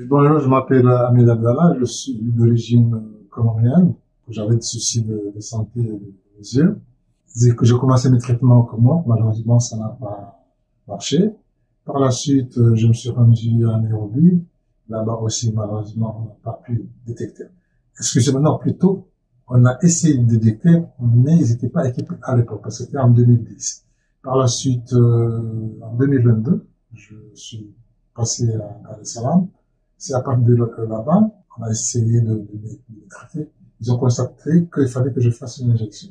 Bonjour, je m'appelle Ahmed Abdallah, je suis d'origine colombienne. J'avais des soucis de santé des yeux. Dès que j'ai commencé mes traitements comme moi, malheureusement, ça n'a pas marché. Par la suite, je me suis rendu à Nairobi. Là-bas aussi, malheureusement, on n'a pas pu détecter. Excusez-moi, non, plutôt, on a essayé de détecter, mais ils n'étaient pas équipés à l'époque, parce que c'était en 2010. Par la suite, en 2022, je suis passé à Dar es Salaam. C'est à partir de là-bas, on a essayé de les traiter. Ils ont constaté qu'il fallait que je fasse une injection.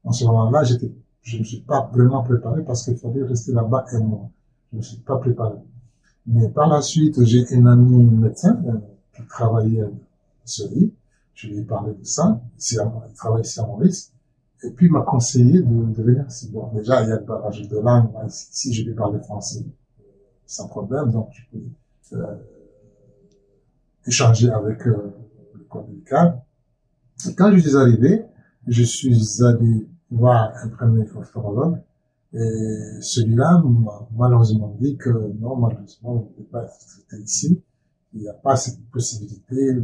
En ce moment-là, je ne suis pas vraiment préparé parce qu'il fallait rester là-bas un mois. Je ne suis pas préparé. Mais par la suite, j'ai un ami médecin qui travaillait à Paris. Je lui ai parlé de ça. Il travaille ici à Maurice. Et puis, il m'a conseillé de venir ici. Bon, déjà, il y a le barrage de langue. Ici, je vais parler français sans problème. Donc, je peux échanger avec le corps médical. Quand je suis arrivé, je suis allé voir un premier ophtalmologue et celui-là m'a malheureusement dit que non, malheureusement, je ne peux pas être traité ici. Il n'y a pas cette possibilité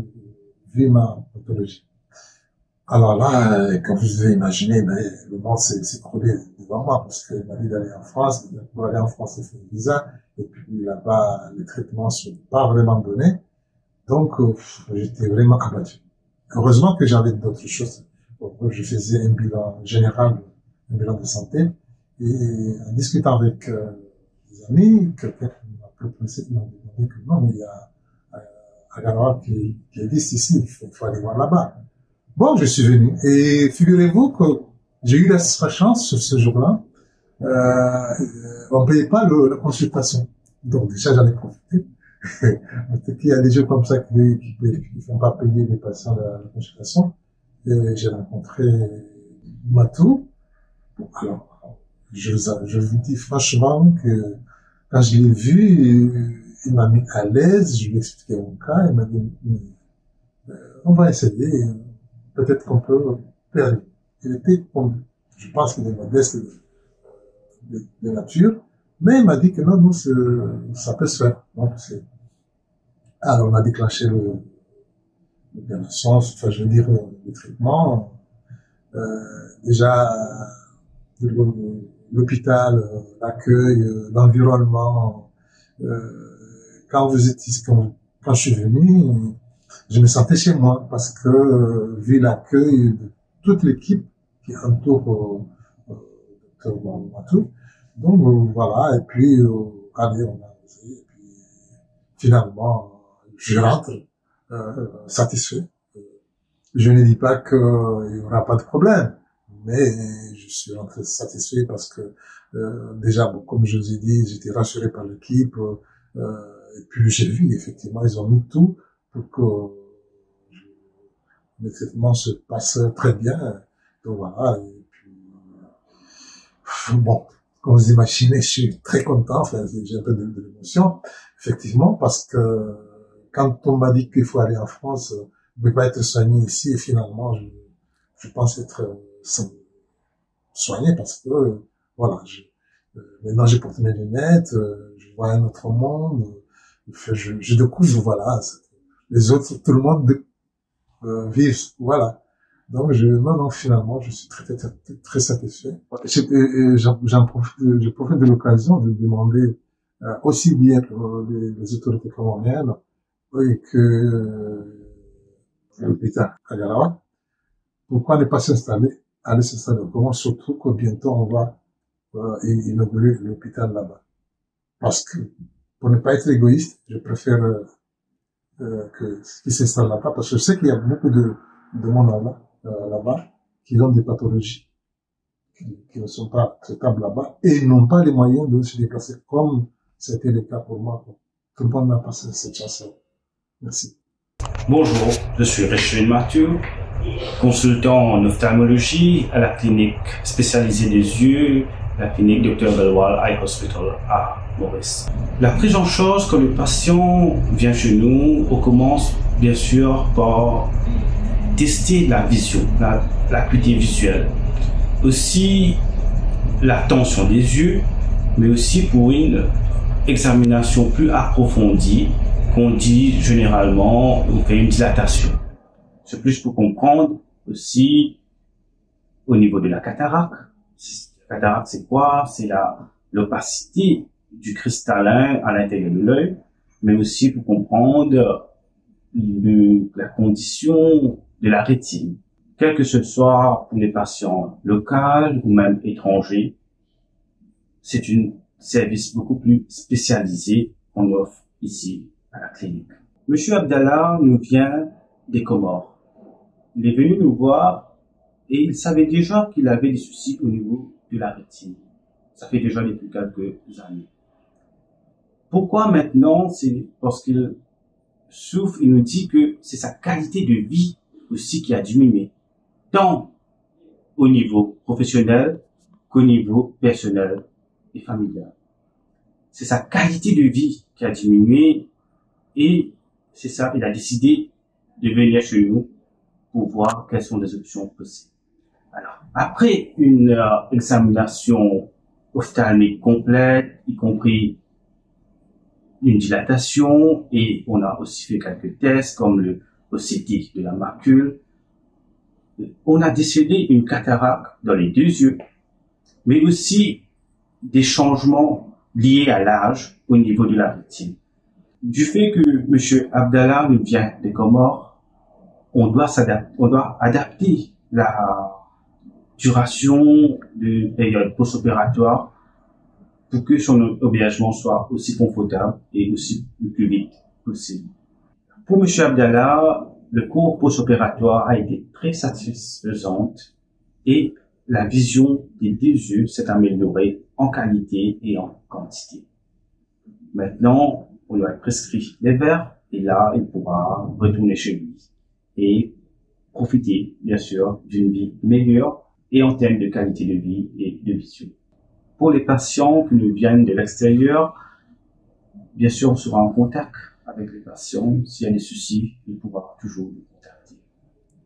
vu ma pathologie. Alors là, comme vous avez imaginé, le monde s'est écroulé devant moi parce qu'il m'a dit d'aller en France. Pour aller en France, il faut un visa. Et puis là-bas, les traitements ne sont pas vraiment donnés. Donc, j'étais vraiment abattu. Heureusement que j'avais d'autres choses. Je faisais un bilan général, un bilan de santé. Et en discutant avec des amis, quelqu'un m'a proposé, m'a demandé que non, mais il y a Agarawa qui existe ici, il faut aller voir là-bas. Bon, je suis venu. Et figurez-vous que j'ai eu la chance ce jour-là. On ne payait pas la consultation. Donc déjà, j'en ai profité. Peut-être qu'il y a des gens comme ça qui ne font pas payer les patients la consultation. Et j'ai rencontré Matou. Bon, alors, je vous dis franchement que quand je l'ai vu, il m'a mis à l'aise, je lui ai expliqué mon cas, il m'a dit, on va essayer, peut-être qu'on peut faire. Il était, je pense qu'il est modeste de nature, mais il m'a dit que non, nous, ça peut se faire. Donc, alors, on a déclenché l'opération, enfin, je veux dire, le traitement. Déjà, l'hôpital, l'accueil, l'environnement. Quand je suis venu, je me sentais chez moi parce que, vu l'accueil de toute l'équipe qui entoure Dr. Matou, donc voilà, et puis allez, on a osé, et puis finalement, je rentre satisfait. Je ne dis pas qu'il n'y aura pas de problème, mais je suis rentré satisfait parce que déjà, bon, comme je vous ai dit, j'étais rassuré par l'équipe, et puis j'ai vu, effectivement, ils ont mis tout pour que le traitement se passe très bien. Donc voilà, et puis bon, comme vous imaginez, je suis très content, enfin, j'ai un peu de l'émotion, effectivement, parce que quand on m'a dit qu'il faut aller en France, je ne peux pas être soigné ici, et finalement, je pense être soigné parce que, voilà, maintenant j'ai porté mes lunettes, je vois un autre monde, je découvre, voilà, les autres, tout le monde vivent, voilà. Donc, non, finalement, je suis très satisfait. Je profite de l'occasion de demander aussi bien les autorités colombiennes que l'hôpital Agarawa, pourquoi ne pas aller s'installer au Congo, surtout que bientôt on va inaugurer l'hôpital là-bas. Parce que, pour ne pas être égoïste, je préfère qu'ils s'installent là-bas, parce que je sais qu'il y a beaucoup de monde là-bas qui ont des pathologies qui ne sont pas traitables là-bas et n'ont pas les moyens de se déplacer, comme c'était le cas pour moi. Tout le monde n'a pas cette chance-là. Merci. Bonjour, je suis Rachel Mathieu, consultant en ophtalmologie à la clinique spécialisée des yeux, la clinique Dr. Belwal Eye Hospital à Maurice. La prise en charge quand le patient vient chez nous, on commence bien sûr par tester la vision, l'acuité visuelle, aussi la tension des yeux, mais aussi pour une examination plus approfondie qu'on dit généralement, on fait une dilatation. C'est plus pour comprendre aussi au niveau de la cataracte. La cataracte, c'est quoi? C'est l'opacité du cristallin à l'intérieur de l'œil, mais aussi pour comprendre la condition de la rétine. Quel que ce soit pour les patients locaux ou même étrangers, c'est un service beaucoup plus spécialisé qu'on offre ici à la clinique. Monsieur Abdallah nous vient des Comores. Il est venu nous voir et il savait déjà qu'il avait des soucis au niveau de la rétine. Ça fait déjà depuis quelques années. Pourquoi maintenant? C'est parce qu'il souffre, il nous dit que c'est sa qualité de vie aussi qui a diminué, tant au niveau professionnel qu'au niveau personnel et familial. C'est sa qualité de vie qui a diminué et c'est ça, il a décidé de venir chez nous pour voir quelles sont les options possibles. Alors, après une examination ophtalmique complète, y compris une dilatation, et on a aussi fait quelques tests comme le OCT de la macule, on a décelé une cataracte dans les deux yeux, mais aussi des changements liés à l'âge au niveau de la rétine. Du fait que M. Abdallah nous vient des Comores, on doit adapter la duration de période post-opératoire pour que son hébergement soit aussi confortable et aussi le plus vite possible. Pour M. Abdallah, le cours post-opératoire a été très satisfaisante et la vision des deux yeux s'est améliorée en qualité et en quantité. Maintenant, on lui a prescrit les verres et là, il pourra retourner chez lui et profiter, bien sûr, d'une vie meilleure et en termes de qualité de vie et de vision. Pour les patients qui nous viennent de l'extérieur, bien sûr, on sera en contact avec les patients. S'il y a des soucis, il pourra toujours nous contacter.